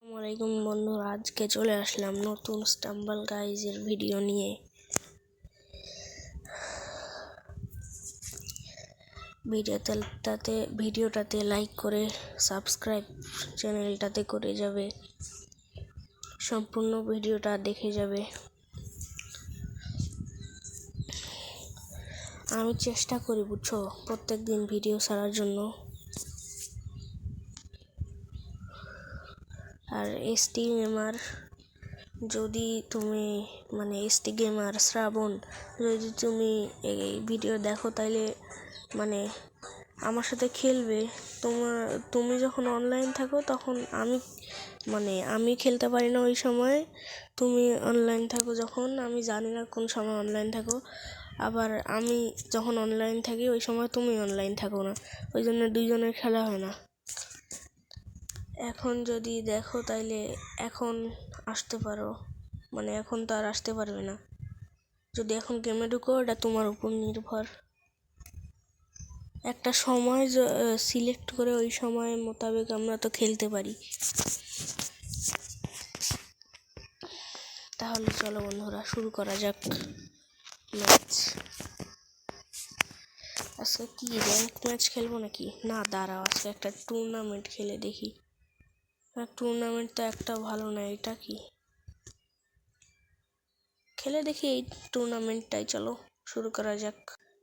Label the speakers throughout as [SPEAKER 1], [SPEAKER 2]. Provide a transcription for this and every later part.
[SPEAKER 1] আসসালামাইকুম বন্ধুরা, আজকে চলে আসলাম নতুন স্টাম্বল গাইজের ভিডিও নিয়ে। ভিডিওটাতে লাইক করে সাবস্ক্রাইব চ্যানেলটাতে করে যাবে, সম্পূর্ণ ভিডিওটা দেখে যাবে। আমি চেষ্টা করি বুঝছো প্রত্যেক দিন ভিডিও ছাড়ার জন্য। আর এসটি গেমার যদি তুমি এসটি গেমার শ্রাবণ যদি তুমি এই ভিডিও দেখো তাইলে আমার সাথে খেলবে। তুমি যখন অনলাইন থাকো তখন আমি খেলতে পারি না, ওই সময় তুমি অনলাইন থাকো। যখন আমি জানি না কোন সময় অনলাইন থাকো, আবার আমি যখন অনলাইন থাকি ওই সময় তুমি অনলাইন থাকো না, ওই জন্য দুইজনের খেলা হয় না। এখন যদি দেখো তাইলে এখন আসতে পারো, এখন তো আর আসতে পারবে না। যদি এখন গেমে ঢুকো এটা তোমার উপর নির্ভর। একটা সময় সিলেক্ট করে ওই সময় মোতাবেক আমরা তো খেলতে পারি। তাহলে চলো বন্ধুরা, শুরু করা যাক ম্যাচ। আজকে কি র্যাঙ্ক ম্যাচ খেলবো নাকি? না দাঁড়াও, আজকে একটা টুর্নামেন্ট খেলে দেখি। টুর্নামেন্ট তো একটা ভালো না, এটা কি খেলে দেখি এই টুর্নামেন্টটাই। চলো শুরু করা যাক।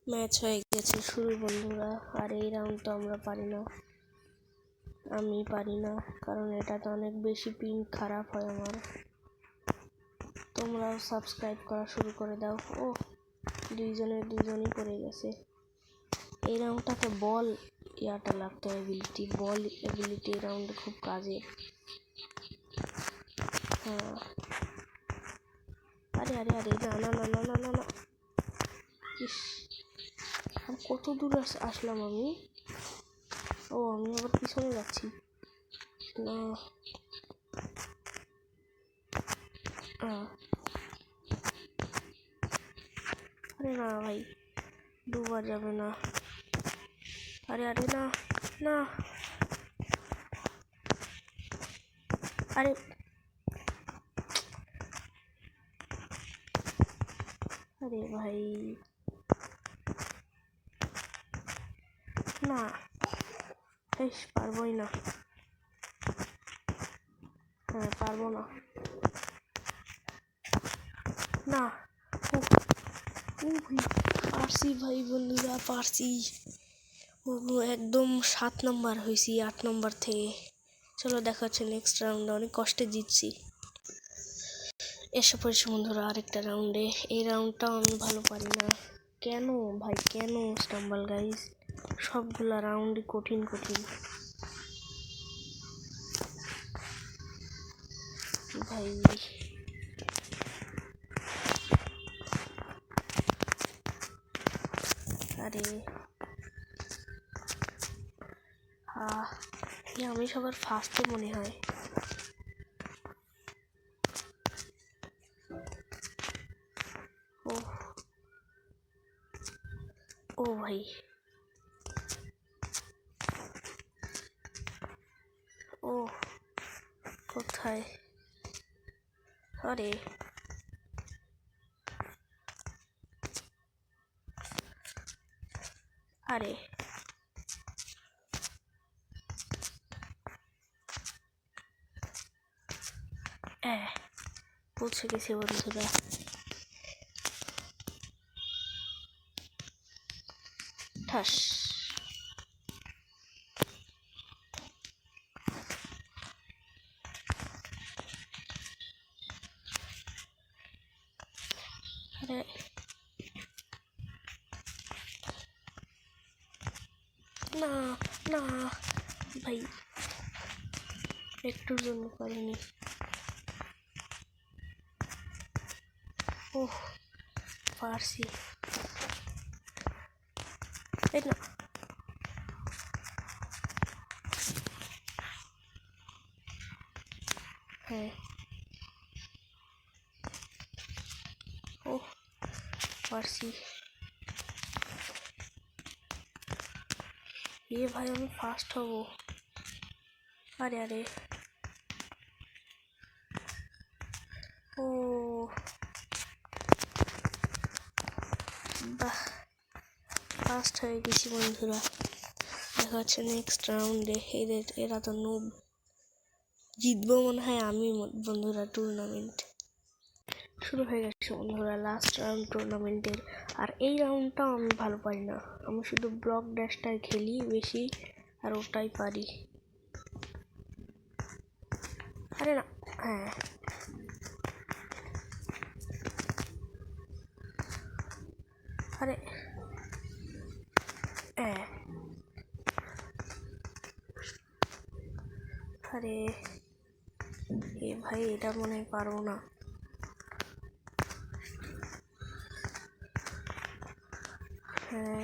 [SPEAKER 1] ম্যাচ হয়ে গেছে শুরু বন্ধুরা। আর এই রাউন্ড তো আমরা পারি না, আমি পারি না, কারণ এটাতে অনেক বেশি পিং খারাপ হয় আমার। তোমরাও সাবস্ক্রাইব করা শুরু করে দাও। ও দুইজনই পড়ে গেছে। এই রাউন্ডটাকে বল ইয়াটা লাগতো, বল এবিলিটি এই রাউন্ডে খুব কাজে। হ্যাঁ, আরে আরে আরে না না না না না না না, ইস, আর কত দূর আসলাম আমি। ও আমি আবার পিছনে যাচ্ছি না। আরে না ভাই, ডুবা যাবে না। আরে আরে না না, আরে আরে ভাই না, বেশ পারবোই না। হ্যাঁ পারবো না, না ভাই পারছি ভাই, বন্ধুরা পারছি। একদম 7 নম্বর হয়েছি 8 নম্বর থেকে। চলো দেখা হচ্ছে নেক্সট রাউন্ডে, অনেক কষ্টে জিতছি। এসে পড়েছি বন্ধুরা আরেকটা রাউন্ডে। এই রাউন্ডটাও আমি ভালো পারি না। কেন ভাই, কেন স্টাম্বল গাইজ সবগুলা রাউন্ডই কঠিন ভাই। আরে আমি সবার ফার্স্টে মনে হয়। ও ভাই, ও কোথায়? আরে আরে পৌঁছে গেছে বন্ধুরা। ঠাস, আরে না না ভাই, একটুর জন্য পারিনি। ওহ পারছি, এই না। হ্যাঁ ওহ পারছি। ভাই আমি ফার্স্ট হব। আরে আরে বাহ, ফার্স্ট হয়ে গেছি বন্ধুরা। দেখা হচ্ছে নেক্সট রাউন্ডে। এরা তো নুব, জিতবো মনে হয় আমি বন্ধুরা। টুর্নামেন্ট শুরু হয়ে গেছে বন্ধুরা, লাস্ট রাউন্ড টুর্নামেন্টের। আর এই রাউন্ডটাও আমি ভালো পারি না, আমি শুধু ব্লক ড্যাশটাই খেলি বেশি, আর ওটাই পারি। আরে না, হ্যাঁ আরে হ্যাঁ, আরে এ ভাই, এটা মনে হয় পারবো না। হ্যাঁ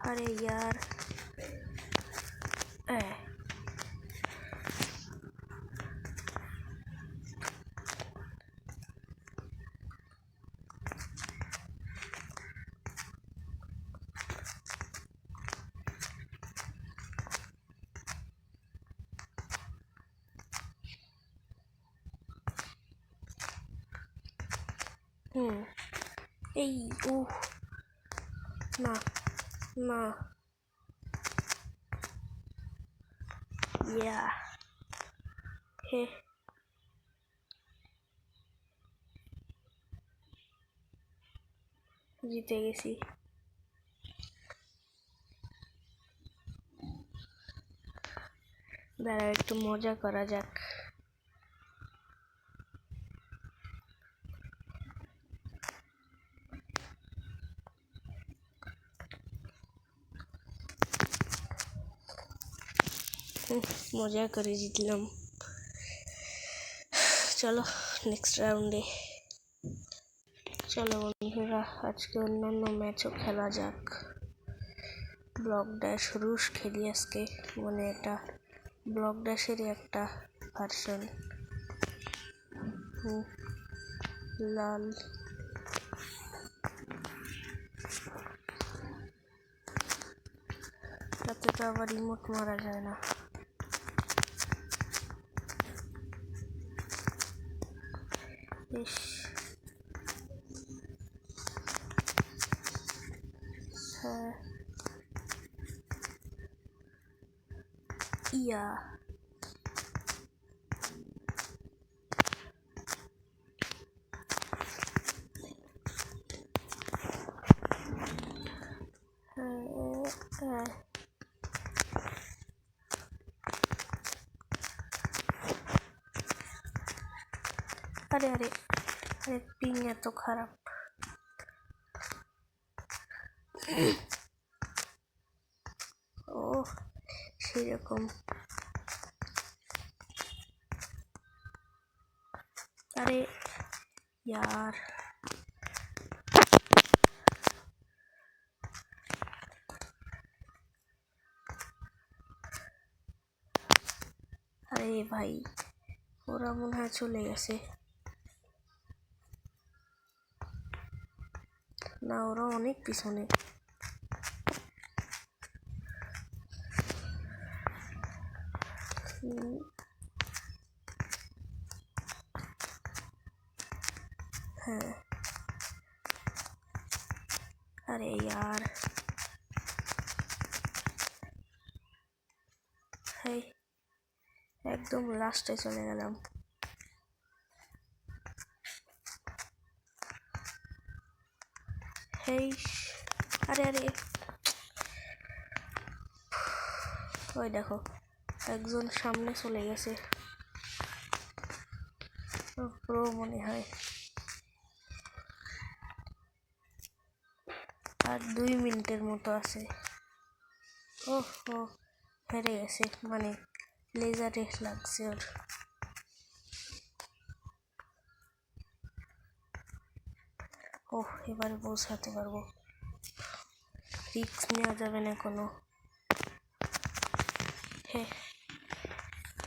[SPEAKER 1] अरे यार এই না না ইয়া হে জিতে গেছি। দাঁড়াও একটু মজা করা যাক। মজা করে জিতলাম। চলো নেক্সট রাউন্ডে। চলো বন্ধুরা, আজকে অন্যান্য ম্যাচও খেলা যাক। ব্লক ড্যাশ রুশ খেলি আজকে, মানে এটা ব্লক ড্যাশেরই একটা ভার্সন। লাল তাতে তো আবার রিমোট মারা যায় না। ইস হ্যাঁ ইয়া আরে আরে আরে পিং এত খারাপ। ও সেরকম। আরে यार আরে ভাই, ওরা মনে হয় চলে গেছে। না, ওরা অনেক পিছনে। হ্যাঁ আরে यार হেই, একদম লাস্টে চলে গেলাম। হেই আরে আরে ওই দেখো, একজন সামনে চলে গেছে, প্রো মনে হয়। আর 2 মিনিটের মতো আছে। ও হেরে গেছে, মানে লেজারে লাগছে ওর। এবারে পৌঁছাতে পারবো, রিস্ক নেওয়া যাবে না কোনো।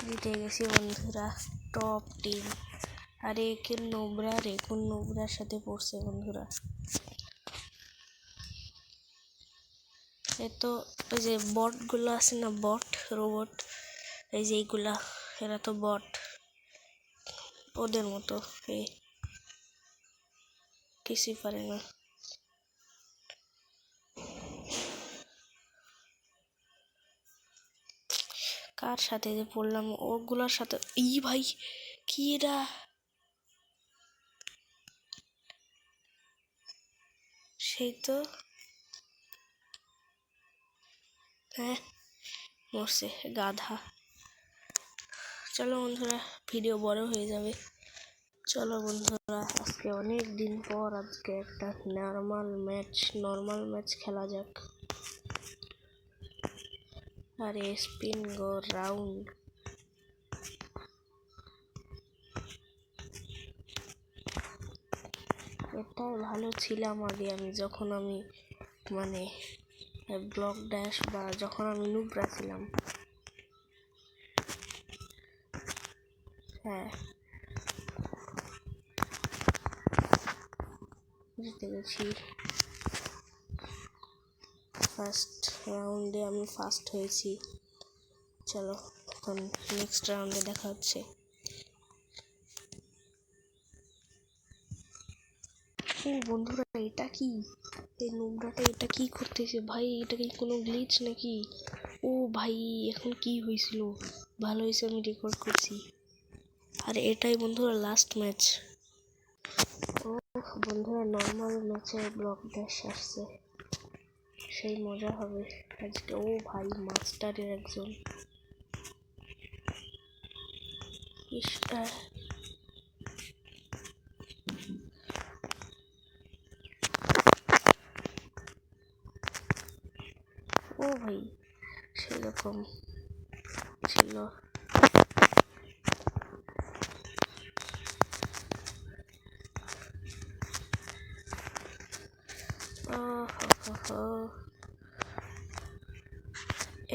[SPEAKER 1] জিতে গেছি বন্ধুরা, টপ টিম। আরে কে নোবরা রে, কোন নোবরার সাথে পড়ছে বন্ধুরা। এ তো ওই যে বটগুলো আছে না, বট রোবট, এই যে এইগুলা, এরা তো বট, ওদের মতো কিছুই পারে না। কার সাথে যে পড়লাম, ওগুলার সাথে। ভাই কি এরা, সেই তো, হ্যাঁ মরছে গাধা। চলো বন্ধুরা, ভিডিও বড় হয়ে যাবে। চলো বন্ধুরা, আজকে অনেক দিন পর আজকে একটা নর্মাল ম্যাচ খেলা যাক। আরে স্পিন গো রাউন্ড, এটাই ভালো ছিলাম আগে আমি, যখন আমি মানে ব্লক ড্যাশ বা যখন আমি নুবরা ছিলাম। হ্যাঁ জিতে গেছি, ফার্স্ট রাউন্ডে আমি ফার্স্ট হয়েছি। চলো এখন নেক্সট রাউন্ডে দেখা হচ্ছে। ও বন্ধুরা, এটা কি, এই নুবরাটা এটা কি করতেছে ভাই? এটা কি কোনো গ্লিচ নাকি? ও ভাই, এখন কি হয়েছিল? ভালো হয়েছে আমি রেকর্ড করছি। আর এটাই বন্ধুরা লাস্ট ম্যাচ। ও বন্ধুরা, নর্মাল ম্যাচে ব্লক ড্যাশ আসছে, সেই মজা হবে আজকে। ও ভাই, মাস্টারের একজন, ও ভাই সেরকম ছিল।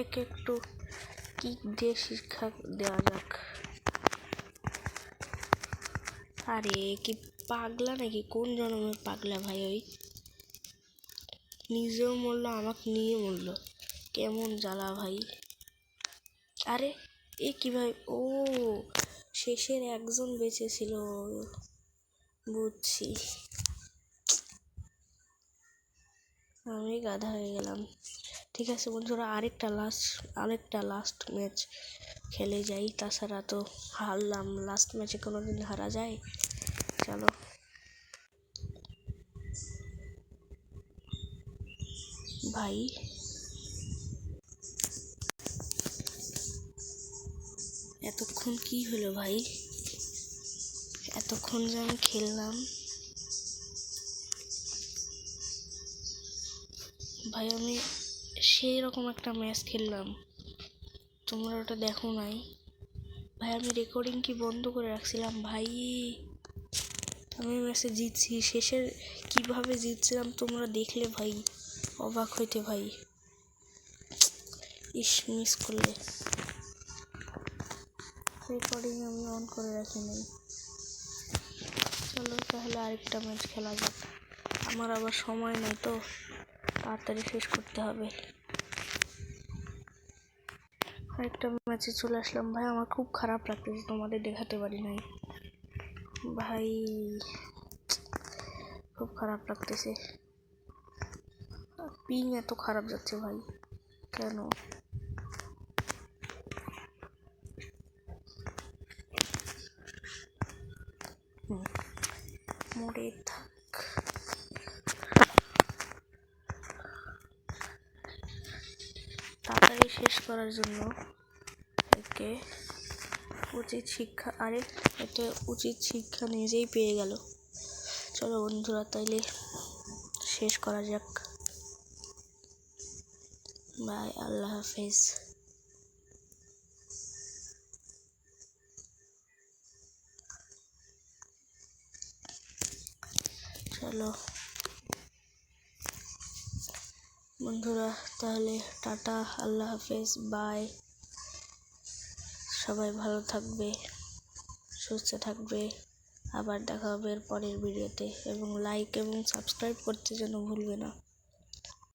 [SPEAKER 1] একে একটু কিক দিয়ে শিক্ষা দেওয়া যাক। আরে কি পাগলা নাকি, কোন জন্মের পাগলা ভাই? ওই নিজেও মরলো, আমাকে নিয়ে মরলো, কেমন জ্বালা ভাই। আরে এ কিভাবে, ও শেষের একজন বেঁচে ছিল, বুঝছি, আমি গাধা হয়ে গেলাম। ঠিক আছে বন্ধুরা, আরেকটা লাস্ট ম্যাচ খেলে যাই, তাছাড়া তো হারলাম, লাস্ট ম্যাচে কোনোদিন হারা যায়? চলো ভাই, এতক্ষণ কি হলো ভাই? এতক্ষণ যে আমি খেললাম ভাই, আমি সেই রকম একটা ম্যাচ খেললাম, তোমরা ওটা দেখো নাই ভাই? আমি রেকর্ডিং কি বন্ধ করে রাখছিলাম ভাই? আমি ম্যাচে জিতছি, শেষের কিভাবে জিতছিলাম তোমরা দেখলে ভাই অবাক হইতে ভাই। মিস করলে, রেকর্ডিং আমি অন করে রাখি নাই। চলো তাহলে আরেকটা ম্যাচ খেলা যাক, আমার আবার সময় নেই তো, তাড়াতাড়ি শেষ করতে হবে। আরেকটা ম্যাচে চলে আসলাম ভাই, আমার খুব খারাপ লাগতেছে, তোমাদের দেখাতে পারি নাই ভাই, খুব খারাপ লাগতেছে। পিং এত খারাপ যাচ্ছে ভাই, কেন? মোড়ে থাক, তাড়াতাড়ি শেষ করার জন্য একে উচিত শিক্ষা, আরে এটা উচিত শিক্ষা নিজেই পেয়ে গেল। চলো বন্ধুরা, তাইলে শেষ করা যাক। বাই, আল্লাহ হাফেজ। চলো বন্ধুরা, তাহলে টাটা, আল্লাহ হাফেজ, বাই। সবাই ভালো থাকবে, সুস্থ থাকবে, আবার দেখা হবে এর পরের ভিডিওতে, এবং লাইক এবং সাবস্ক্রাইব করতে যেন ভুলবে না।